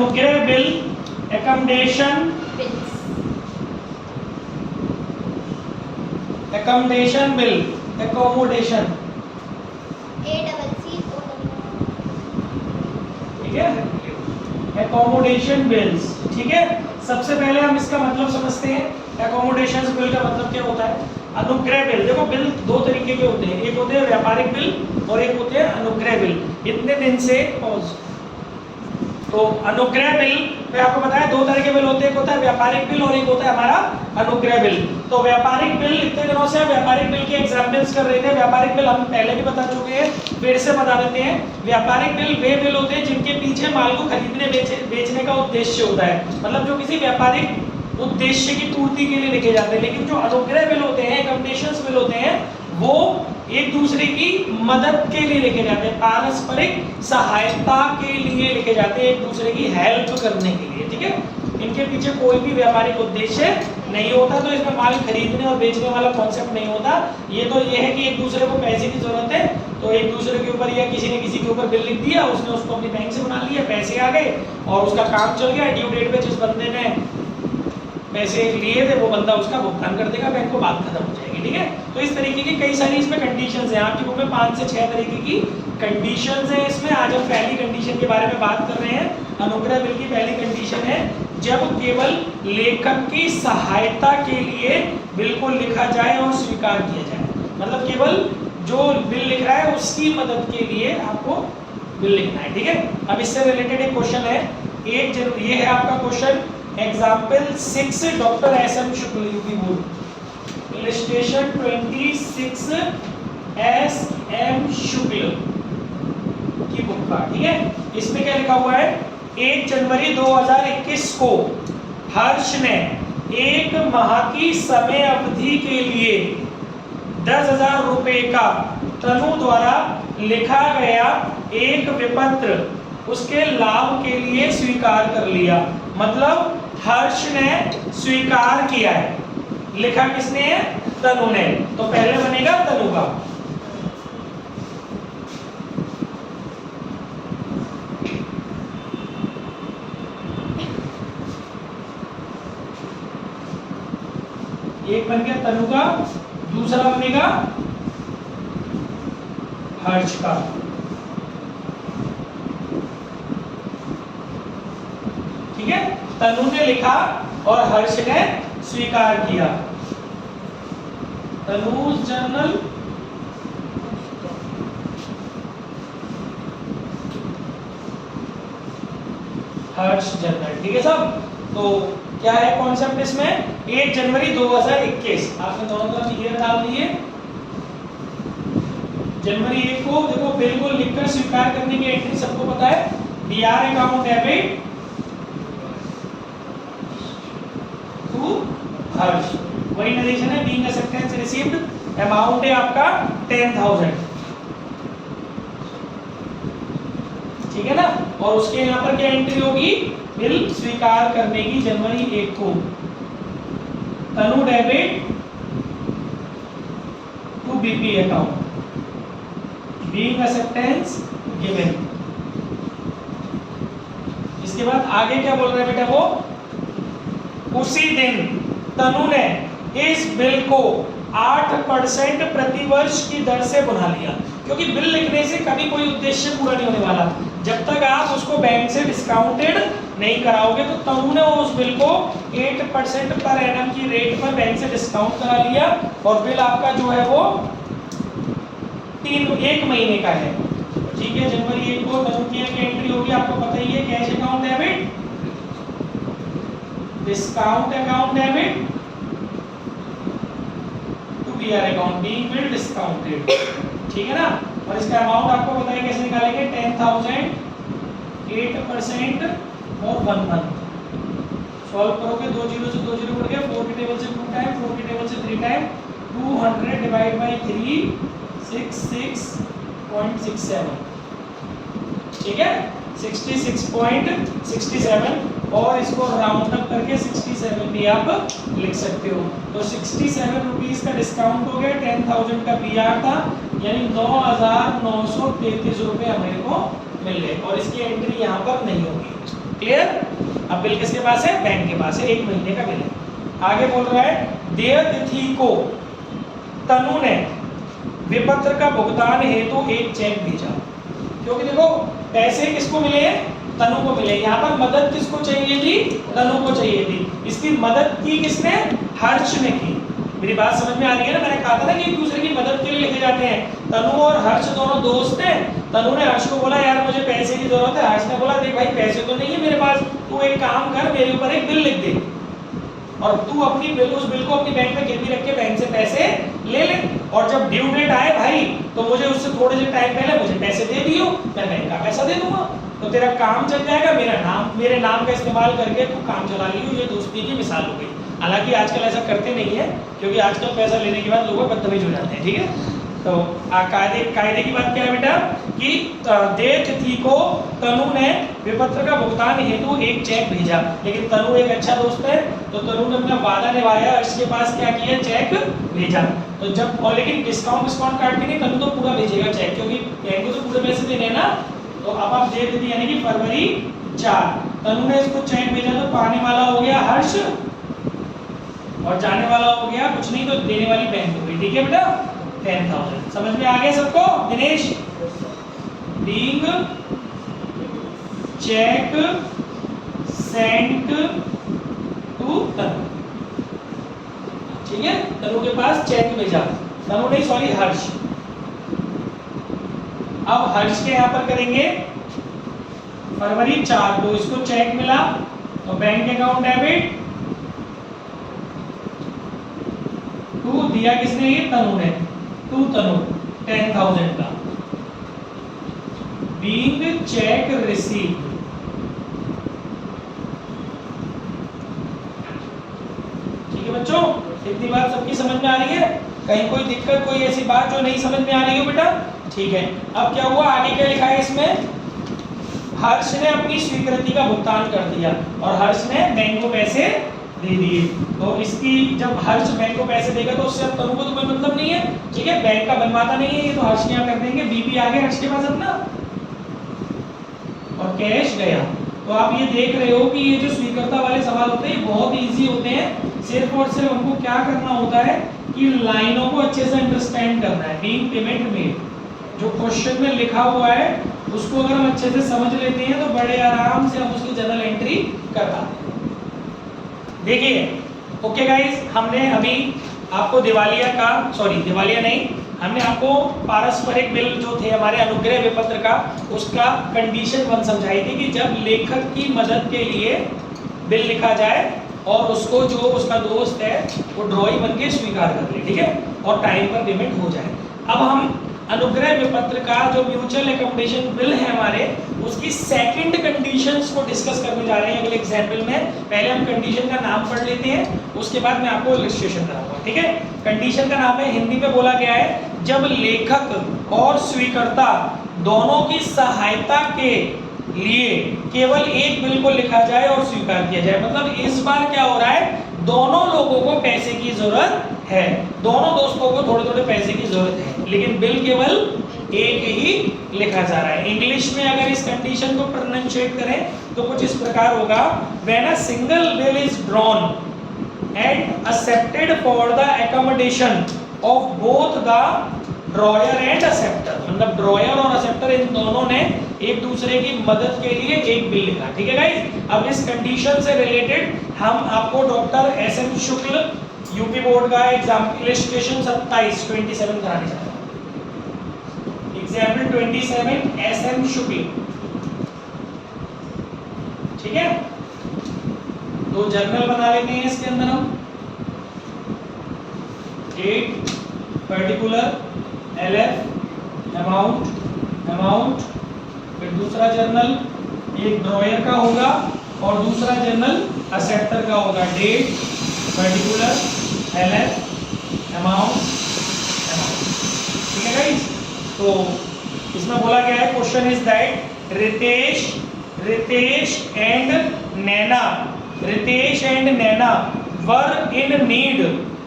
अनुग्रह bill, accommodation bill, accommodation, ठीक है, एकोमोडेशन बिल्स। ठीक है, सबसे पहले हम इसका मतलब समझते हैं। एकोमोडेशन बिल का मतलब क्या होता है? अनुग्रह बिल, देखो बिल दो तरीके के होते हैं, एक होते हैं व्यापारिक बिल और एक होते हैं अनुग्रह बिल। इतने दिन से तो अनुग्रह बिल पे आपको पता है दो तरह के बिल होते हैं, एक होता है व्यापारिक बिल और एक होता है हमारा अनुग्रह बिल। तो व्यापारिक बिल इतने दिनों से व्यापारिक बिल के एग्जाम्पल्स कर रहे थे। व्यापारिक बिल हम पहले भी बता चुके हैं, फिर से बता देते हैं। व्यापारिक बिल वे बिल होते हैं जिनके पीछे माल को खरीदने बेचने का उद्देश्य होता है, मतलब जो किसी व्यापारिक उद्देश्य की पूर्ति के लिए लिखे जाते हैं। लेकिन जो अनुग्रह बिल होते हैं, एकोमोडेशन बिल होते हैं, वो एक दूसरे की मदद के लिए लिखे जाते हैं, पारस्परिक सहायता के लिए लिखे जाते हैं, एक दूसरे की हेल्प करने के लिए। ठीक है, इनके पीछे कोई भी व्यापारिक उद्देश्य नहीं होता, तो इसमें माल खरीदने और बेचने वाला कॉन्सेप्ट नहीं होता। ये तो ये है कि एक दूसरे को पैसे की जरूरत है तो एक दूसरे के ऊपर या किसी ने किसी के ऊपर बिल लिख दिया, उसने उसको अपनी बैंक से बना लिया, पैसे आ गए और उसका काम चल गया। ड्यू डेट पे जिस बंदे ने पैसे लिए थे वो बंदा उसका भुगतान कर देगा, बैंक को बात खत्म हो जाएगी। ठीक है, तो इस तरीके की कई सारी इसमें कंडीशंस हैं। आपकी बुक में 5 से 6 तरीके की कंडीशंस हैं इसमें। आज हम पहली कंडीशन के बारे में बात कर रहे हैं। अनुग्रह बिल की पहली कंडीशन है जब केवल लेखक की सहायता के लिए बिल को लिखा जाए और स्वीकार किया जाए, मतलब केवल जो बिल लिख रहा है उसकी मदद के लिए आपको बिल लिखना है। ठीक है, अब इससे रिलेटेड एक क्वेश्चन है, ये है आपका क्वेश्चन एग्जाम्पल 6 डॉक्टर एस.एम. शुक्ल यूपी बोर्ड, इलस्ट्रेशन 26 एस.एम. शुक्ल की बुक का। ठीक है, इसमें क्या लिखा हुआ है? 1 जनवरी 2021 को हर्ष ने 1 माह की समय अवधि के लिए 10,000 रुपए का तनु द्वारा लिखा गया एक विपत्र उसके लाभ के लिए स्वीकार कर लिया। मतलब हर्ष ने स्वीकार किया है, लिखा किसने है? तनु ने। तो पहले बनेगा तनु का। एक बन गया तनु का, दूसरा बनेगा हर्ष का। ठीक है, तनु ने लिखा और हर्ष ने स्वीकार किया। तनुज जर्नल हर्ष जर्नल। ठीक है सब। तो क्या है कॉन्सेप्ट इसमें? 1 जनवरी 2021 आपने दोनों तरफ ईयर डाल दिए। जनवरी 1 को देखो बिल को लिखकर स्वीकार करने की एंट्री सबको पता है, बीआर अकाउंट डेबिट टू हर्ष, वही नरेशन है। बीइंग एक्सेप्टेंस रिसीव्ड, अमाउंट है आपका 10,000। ठीक है ना, और उसके यहाँ पर क्या एंट्री होगी? बिल स्वीकार करने की जनवरी 1 को। Tanu debit to BP account, being acceptance given. इसके बाद आगे क्या बोल रहे हैं बेटा? वो उसी दिन तनु ने इस बिल को 8% प्रतिवर्ष की दर से बना लिया, क्योंकि बिल लिखने से कभी कोई उद्देश्य पूरा नहीं होने वाला जब तक आप उसको बैंक से डिस्काउंटेड नहीं कराओगे। तो तनु ने उस बिल को 8% पर एनम की रेट पर बैंक से डिस्काउंट करा लिया और बिल आपका जो है वो 1 महीने का है। ठीक है, जनवरी 1 को तनु की एंट्री होगी, आपको पता ही है, cash account debit, discount account debit to BR account, being bill discounted. ठीक है ना, और इसका अमाउंट आपको पता है कैसे निकालेंगे? 10,000, 8% और 1 मंथ। सॉल्व करोगे 2 0 से 2 0 बढ़ गया, 4 के टेबल से 2 टाइम, 4 के टेबल से 3 टाइम, 200 डिवाइड बाय 3 66.67। ठीक है, 66.67 और इसको राउंड अप करके 67 भी आप लिख सकते हो। तो 67 रुपीस का डिस्काउंट हो गया, 10,000 का बीआर था, यानी 9,933 रुपए हमारे को मिल गए और इसकी एंट्री यहाँ पर नहीं होगी। क्लियर? अब बिल किसके पास है? बैंक के पास है, 1 महीने का बिल है। आगे बोल रहा है देय तिथि को तनु ने विपत्र का भुगतान हेतु एक चेक भेजा। क्योंकि देखो पैसे किसको मिले हैं? तनु को मिले। यहाँ पर मदद किसको चाहिए थी? तनु को चाहिए थी। इसकी मदद की किसने? हर्ष ने की। मेरी बात समझ में आ रही है ना? मैंने कहा था ना कि एक दूसरे की मदद के लिए लिखे जाते हैं। तनु और हर्ष दोनों दोस्त हैं। तनु ने हर्ष को बोला यार मुझे पैसे की जरूरत है। हर्ष ने बोला देख भाई पैसे तो नहीं है मेरे पास, तू एक काम कर मेरे ऊपर एक बिल लिख दे और तू अपनी बिल, उस बिल को अपनी बैंक में गिरवी रख के बैंक से पैसे ले ले, और जब ड्यू डेट आए भाई तो मुझे उससे थोड़े से टाइम पहले मुझे पैसे दे दियो, मैं बैंक का पैसा दे दूंगा, तो तेरा काम चल जाएगा। मेरे नाम का इस्तेमाल करके तू काम चला लियो। ये दोस्ती की मिसाल हो गई। हालांकि आजकल ऐसा करते नहीं है, क्योंकि आजकल पैसा लेने के बाद लोग बदतमीज हो जाते हैं। ठीक है, तो कायदे की बात क्या है बेटा कि देय तिथि को तनु ने विपत्र का भुगतान हेतु एक चेक भेजा। लेकिन तनु एक अच्छा दोस्त है, तो तनु ने अपना वादा निभाया, इसके पास क्या किया? चेक भेजा। तो जब और लेकिन डिस्काउंट काट के नहीं, तनु तो पूरा भेजेगा चेक, क्योंकि बैंक को तो पूरे पैसे देने हैं ना। तो अब आप देय तिथि यानी कि फरवरी 4, तनु ने इसको चेक भेजा, तो पाने वाला हो गया हर्ष और जाने वाला हो गया कुछ नहीं तो देने वाली बैंक हो गई। ठीक है बेटा, 10,000। समझ में आ गया सबको? Dinesh, being cheque sent to Tanu. ठीक है, तनु के पास चेक भेजा, तनु नहीं सॉरी हर्ष। अब हर्ष के यहां पर करेंगे फरवरी 4 को इसको चेक मिला, तो बैंक अकाउंट डेबिट टू दिया किसने? ये तनु ने, टू तनु 10,000 का। बीइंग चेक रिसीव, ठीक है बच्चों, इतनी बात सबकी समझ में आ रही है? कहीं कोई दिक्कत, कोई ऐसी बात जो नहीं समझ में आ रही हो बेटा? ठीक है, अब क्या हुआ? आगे क्या लिखा है इसमें? हर्ष ने अपनी स्वीकृति का भुगतान कर दिया और हर्ष ने बैंक को पैसे दे दिए। तो इसकी जब हर्ष बैंक को पैसे देगा तो उससे अब तनु को तो कोई मतलब नहीं है। ठीक है, बैंक का बनवाता नहीं है ये, तो हर्ष क्या कर देंगे? बीपी आ गया हर्ष के पास अपना और कैश गया। तो आप ये देख रहे हो कि ये जो स्वीकृता वाले सवाल होते हैं ये बहुत इजी होते हैं। सिर्फ और सिर्फ हमको क्या करना होता है कि लाइनों को अच्छे से अंडरस्टैंड करना है। बीइंग पेमेंट मेड, जो क्वेश्चन में लिखा हुआ है उसको अगर हम अच्छे से समझ लेते हैं तो बड़े आराम से हम उसकी जनरल एंट्री कर पाते हैं। देखिए, ओके गाइस, हमने अभी आपको दिवालिया नहीं, हमने आपको पारस्परिक बिल जो थे हमारे अनुग्रह विपत्र का, उसका कंडीशन 1 समझाई थी कि जब लेखक की मदद के लिए बिल लिखा जाए और उसको जो उसका दोस्त है वो ड्रॉई बन के स्वीकार कर ले, ठीक है, और टाइम पर पेमेंट हो जाए। अब हम अनुग्रह विपत्र का जो म्यूचुअल एकोमोडेशन बिल है हमारे, उसकी सेकंड कंडीशंस को डिस्कस करने जा रहे हैं अगले एग्जाम्पल में। पहले हम कंडीशन का नाम पढ़ लेते हैं, उसके बाद मैं आपको इलस्ट्रेशन कराऊंगा। ठीक है, कंडीशन का नाम है, हिंदी में बोला गया है, जब लेखक और स्वीकर्ता दोनों की सहायता के लिए केवल एक बिल को लिखा जाए और स्वीकार किया जाए। मतलब इस बार क्या हो रहा है, दोनों लोगों को पैसे की जरूरत है, दोनों दोस्तों को थोड़े थोड़े पैसे की जरूरत है, लेकिन बिल केवल एक ही लिखा जा रहा है। इंग्लिश में अगर इस कंडीशन को प्रोनाउंशिएट करें तो कुछ इस प्रकार होगा, when a single bill is drawn and accepted for the accommodation of both the dryer and acceptor. मतलब ड्रॉयर और एक्सेप्टर इन दोनों ने एक दूसरे की मदद के लिए एक बिल लिखा। ठीक है गाइस, अब इस कंडीशन से रिलेटेड हम आपको डॉक्टर एसएम शुक्ल यूपी बोर्ड का एग्जाम इलस्ट्रेशन 27 कराने जा रहे हैं। एग्जाम्पल 27 एसएम शुक्ल, ठीक है, तो जर्नल बना लेते हैं इसके अंदर हम, डेट, पर्टिकुलर, एलएफ, अमाउंट, फिर दूसरा जर्नल एक ड्रॉयर का होगा और दूसरा जर्नल एक्सेप्टर का होगा, डेट, पर्टिकुलर, एलएफ, अमाउंट। ठीक है गाइस, तो इसमें बोला गया है, question is that Ritesh and Naina were in need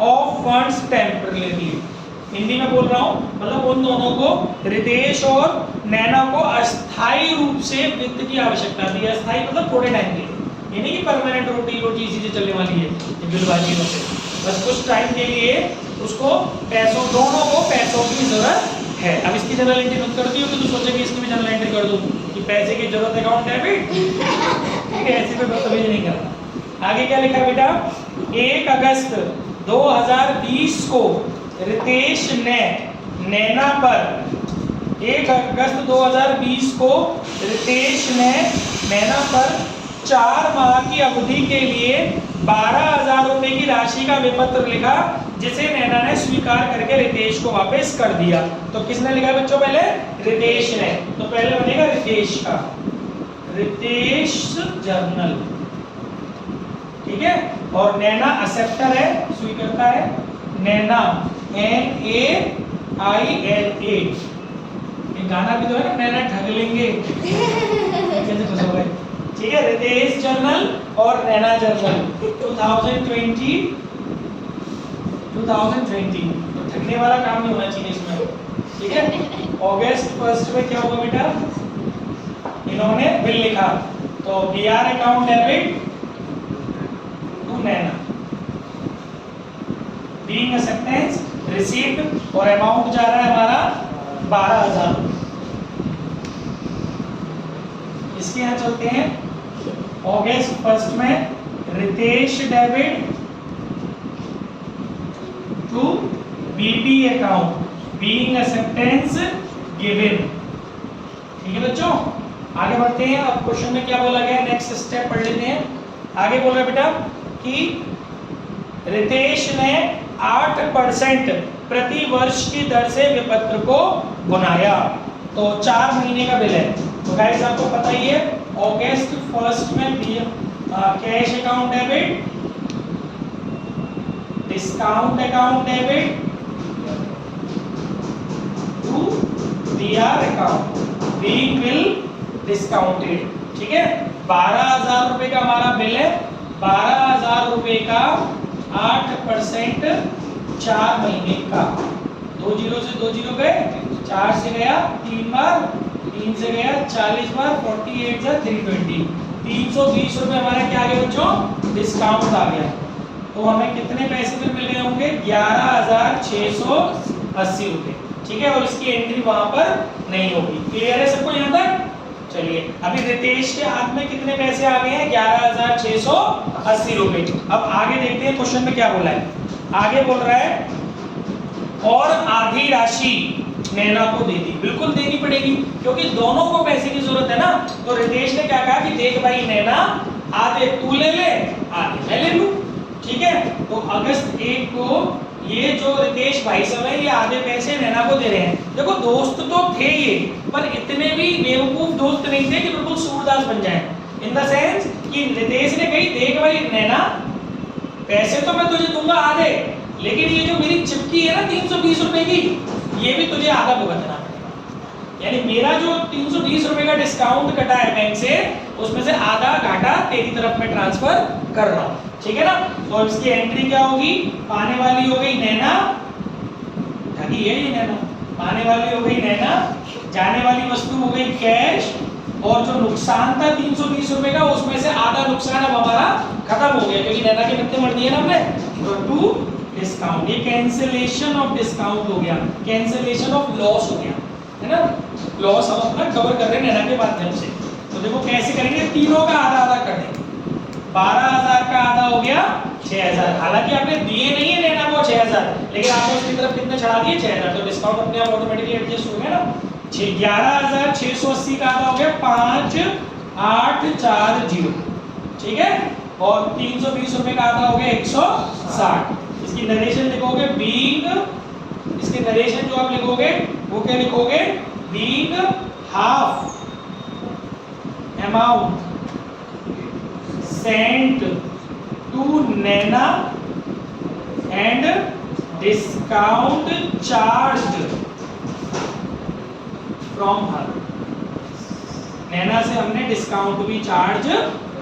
of funds temporarily. Hindi में बोल रहा हूँ, मतलब उन दोनों को, रितेश और नैना को अस्थायी रूप से वित्त की आवश्यकता थी। अस्थायी मतलब थोड़े टाइम के लिए, ये नहीं कि परमानेंट रोटी रोटी इसी से चलने वाली है ये बिलबाजी से, बस कुछ टाइम के लिए उसको पैसों, दोनों को पैसों की जरूरत है। अब इसकी जनरल एंट्री मत कर दियो कि तू सोचे कि इसकी भी जनरल एंट्री कर दूं कि पैसे की जरूरत अकाउंट डेबिट, ठीक है, ऐसे कोई बदतमीजी नहीं करता। आगे क्या लिखा बेटा, 1 अगस्त 2020 को रितेश ने नैना पर 1 अगस्त 2020 को रितेश ने नैना पर 4 माह की अवधि के लिए 12,000 रुपए की राशि का विपत्र लिखा, जिसे नैना ने स्वीकार करके रितेश को वापस कर दिया। तो किसने लिखा बच्चों पहले, रितेश ने, तो पहले बनेगा रितेश का, रितेश जर्नल, ठीक है। और नैना एक्सेप्टर है, स्वीकर्ता है, नैना NAINA, एक गाना भी तो है ना, नैना ठग लेंगे कैसे खुश हो गए, ठीक है। रितेश जर्नल और नैना जर्नल 2020 तो ठगने वाला काम नहीं होना चाहिए इसमें, ठीक है। अगस्त 1 में क्या होगा बेटा, इन्होंने बिल लिखा, तो BR account debit to Naina, being acceptance received, और अमाउंट जा रहा है हमारा 12,000। इसके यहाँ चलते हैं, अगस्त 1 में Ritesh debit to BB account, being acceptance given, ठीक है बच्चों। आगे बढ़ते हैं, अब क्वेश्चन में क्या बोला गया, नेक्स्ट स्टेप पढ़ लेते हैं। आगे बोल रहा है बेटा कि रितेश ने 8% प्रति वर्ष की दर से विपत्र को बुनाया, तो 4 महीने का बिल है। तो गाइस आपको पता ही है, अगस्त 1 में cash account debit, discount account debit to BR account, being bill discounted, ठीक है। 12,000 रुपए का हमारा बिल है, 12,000 रुपए का 8% 4 महीने का, 2 जीरो से 2 जीरो गए, 4 से गया 3 बार, 3 से गया 40 बार, 48 से 320, 320 रुपए हमारा क्या आ गया बच्चों, डिस्काउंट आ गया। तो हमें कितने पैसे में मिल गए होंगे, 11,680 रुपए, ठीक है। और इसकी एंट्री वहां पर नहीं होगी। क्लियर है सबको यहाँ तक? चलिए, अभी रितेश के हाथ में कितने पैसे आ गए हैं, 11,680 रुपए। अब आगे देखते हैं क्वेश्चन में क्या बोला है। आगे बोल रहा है और आधी राशि नैना को दे दी, बिल्कुल देनी पड़ेगी क्योंकि दोनों को पैसे की जरूरत है ना। तो रितेश ने क्या कहा कि देख भाई नैना, आधे तू ले ले, आधे मैं ले लूं, ठीक है। तो अगस्त 1 को ये जो रितेश भाई सब है ये आधे पैसे नैना को दे रहे हैं। देखो दोस्त तो थे ये, पर इतने भी बेवकूफ दोस्त नहीं थे कि बिल्कुल सूरदास बन जाए। इन द सेंस कि रितेश ने कही देख भाई नैना, पैसे तो मैं तुझे दूंगा आधे, लेकिन ये जो मेरी चिपकी है ना 320 रुपए की, ये भी तुझे आधा भुगतना पड़ेगा। यानी मेरा जो 320 रुपए का डिस्काउंट कटा है बैंक से, उसमें से आधा घाटा तेरी तरफ में ट्रांसफर कर रहा हूं, ठीक है ना। तो इसकी एंट्री क्या होगी, पाने वाली हो गई नैना, ठगी है ये नैना, पाने वाली हो गई नैना, जाने वाली वस्तु हो गई कैश, और जो नुकसान था 320 रुपए का, उसमें से आधा नुकसान अब हमारा खत्म हो गया क्योंकि नैना के कितने मर दिए ना हमने, तो टू डिस्काउंट, ये कैंसिलेशन ऑफ डिस्काउंट हो गया, कैंसिलेशन ऑफ लॉस हो गया, है ना। लॉस हम अपना कवर कर रहे हैं नैना के माध्यम से। तो देखो कैसे करेंगे, तीनों का आधा आधा कर देंगे। 12,000 का आधा हो गया 6,000, हालांकि आपने दिए नहीं है नैना को 6,000, लेकिन आपने उसकी तरफ कितने चढ़ा दिए 6,000, तो डिस्काउंट अपने आप ऑटोमेटिकली एडजस्ट हो गया ना। 11,680 का आधा हो गया 5,840, ठीक है। और 320 रुपए का आधा हो गया 160। इसकी नरेशन लिखोगे बीइंग, इसकी नरेशन जो आप लिखोगे वो क्या लिखोगे, being half amount sent to Naina and discount charged from her। नैना से हमने डिस्काउंट भी चार्ज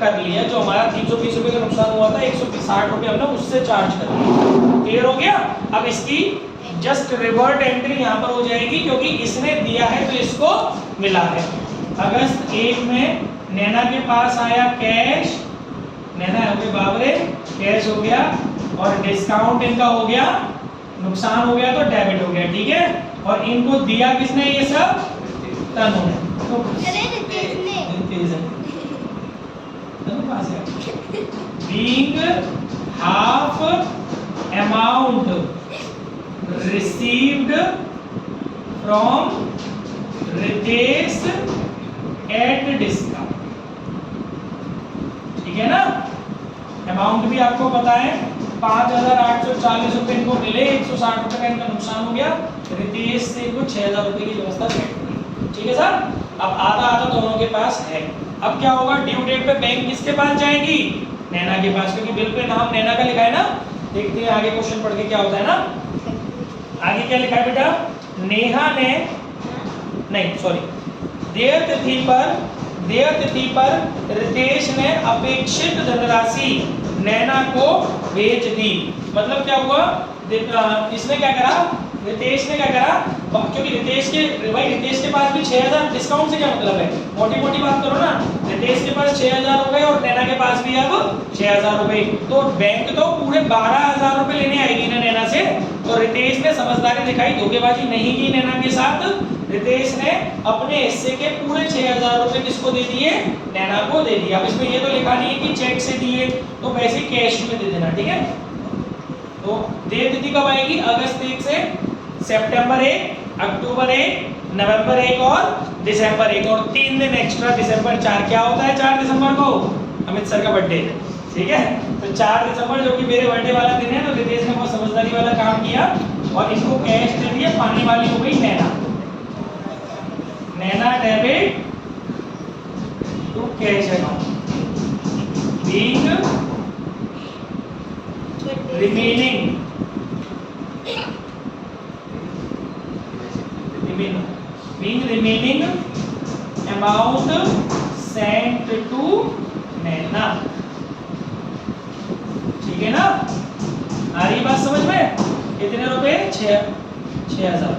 कर लिया, जो हमारा 320 रुपए का नुकसान हुआ था 160 रुपए हमने उससे चार्ज कर लिया। क्लियर हो गया। अब इसकी जस्ट रिवर्ट एंट्री यहाँ पर हो जाएगी क्योंकि इसने दिया है तो इसको मिला है। अगस्त 1 में नैना के पास आया कैश, नैना हो गए बाबरे, कैश हो गया और डिस्काउंट इनका हो गया, नुकसान हो गया तो डेबिट हो गया, ठीक है। और इनको दिया किसने ये सब? तनु ने। तो being half amount received from Ritesh at discount, ठीक है ना। अमाउंट भी आपको पता है 5,840 रुपए इनको मिले, 160 रुपए का इनका नुकसान हो गया, रितेश से इनको 6,000 रुपए की व्यवस्था करनी, ठीक है सर। अब आधा आधा दोनों के पास है। अब क्या होगा, ड्यू डेट पे बैंक किसके पास जाएगी? नैना के पास, क्योंकि बिल पे नाम नैना का लिखा है ना। देखते हैं आगे क्वेश्चन पढ़ के क्या होता है ना। आगे क्या लिखा है बेटा? नेहा ने नहीं सॉरी देय तिथि पर रितेश ने अपेक्षित धनराशि नैना को भेज दी। मतलब क्या हुआ, इसने क्या करा, रितेश ने क्या करा, क्योंकि रितेश के पास भी 6,000, डिस्काउंट से क्या मतलब है, मोटी मोटी बात करो ना। रितेश के पास 6,000 रुपए और नैना के पास भी अब 6,000 रुपए, तो बैंक तो पूरे 12,000 रुपए लेने आएगी ना नैना से। तो रितेश ने समझदारी दिखाई, धोखेबाजी नहीं की नैना के साथ। रितेश ने अपने हिस्से के पूरे 6,000 रुपए किसको दे दिए? नैना को दे दिया। अब इसमें ये तो लिखा नहीं है कि चेक से दिए, तो पैसे कैश में दे देना, ठीक है। तो देय तिथि कब आएगी? अगस्त 1 से सितंबर 1, अक्टूबर 1, नवंबर 1 और दिसंबर 1, और 3 दिन एक्स्ट्रा दिसंबर 4। क्या होता है 4 दिसंबर को? अमित सर का बर्थडे, ठीक है। तो 4 दिसंबर जो कि मेरे बर्थडे वाला दिन है, तो रितेश ने बहुत समझदारी वाला काम किया और इनको कैश दे दिया। पाने वाली हो गई Naina, Naina debit to cash account being remaining amount sent to Naina, ठीक है ना। आ रही बात समझ में? कितने रुपए? 6,000।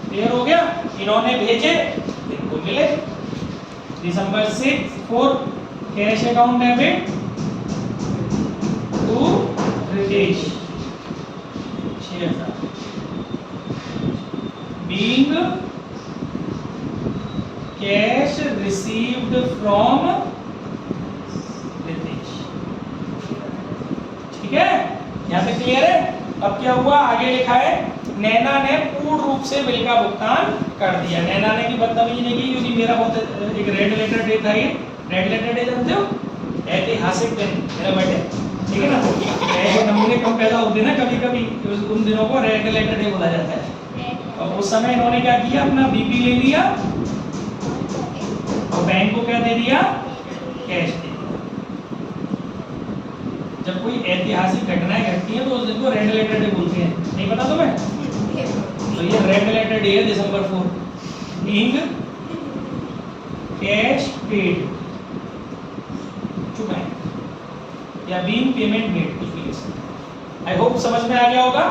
क्लियर हो गया? इन्होंने भेजे, इनको मिले। दिसंबर 4 cash account debit to Ritesh 6,000 being cash received from Ritesh, ठीक है। यहाँ पे क्लियर है? अब क्या हुआ, आगे लिखा है नैना ने पूर्ण रूप से बिल का भुगतान कर दिया। नैना ने की बदतमीजी नहीं की, क्योंकि मेरा बहुत एक रेड लेटर डे था। ये रेड लेटर डे जानते हो, ऐतिहासिक दिन, मेरा बर्थडे, ठीक है ना। ऐसे नमूने कम पैदा होते ना कभी कभी, उन दिनों को रेड लेटर डे बोला जाता है। और उस समय इन्होंने क्या किया, अपना बीपी ले लिया और बैंक को क्या दे दिया, कैश दे दिया। जब कोई ऐतिहासिक घटनाएं घटती हैं तो उस दिन को रेड लेटर डे बोलते हैं, नहीं पता तुम्हें? तो ये रेड लेटर डे है दिसंबर 4, being cash paid to bank या बीइंग पेमेंट मेड, कुछ भी। आई होप समझ में आ गया होगा।